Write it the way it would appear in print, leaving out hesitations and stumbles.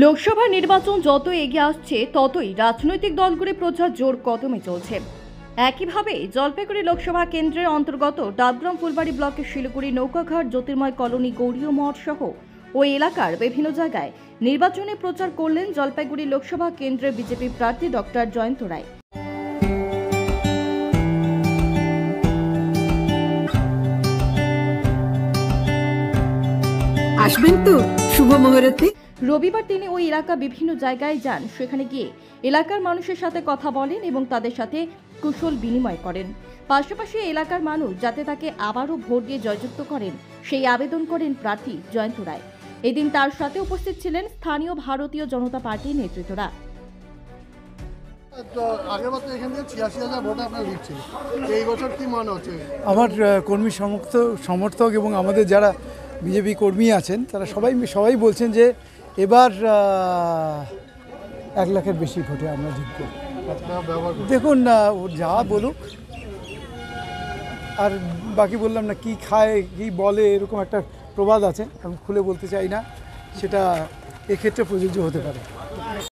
লোকসভা নির্বাচন যত এগিয়ে আসছে ততই রাজনৈতিক দলগুলি প্রচার জোর কদমে চলছে। একইভাবে জলপাইগুড়ি লোকসভা কেন্দ্রের অন্তর্গত ডাবগ্রাম ফুলবাড়ি ব্লকের শিলিগুড়ি নৌকাঘাট জ্যোতির্ময় কলোনি গৌরীয় মঠ সহ ওই এলাকার বিভিন্ন জায়গায় নির্বাচনী প্রচার করলেন জলপাইগুড়ি লোকসভা কেন্দ্রের বিজেপি প্রার্থী ডক্টর জয়ন্ত রায়। আসবেন তো শুভ মুহূর্তে। রবিবার তিনি ওই এলাকা বিভিন্ন জায়গায় যান, সেখানে গিয়ে এলাকার মানুষের সাথে কথা বলেন এবং তাদের সাথে কুশল বিনিময় করেন। পাশাপাশি এলাকার মানুষ যাতে তাকে আবারও ভোট দিয়ে জয়যুক্ত করেন সেই আবেদন করেন প্রার্থী জয়ন্ত রায়। এদিন তার সাথে উপস্থিত ছিলেন স্থানীয় ভারতীয় জনতা পার্টির নেতৃত্বরা। আমার কর্মী সমর্থক এবং আমাদের যারা বিজেপি কর্মী আছেন তারা সবাই বলছেন যে এবার 1 লাখের বেশি ভোটে আমরা জিতব। দেখুন যা বলুক, আর বাকি বললাম না, কি খায় কি বলে এরকম একটা প্রবাদ আছে, আমি খুলে বলতে চাই না, সেটা এক্ষেত্রে প্রযোজ্য হতে পারে।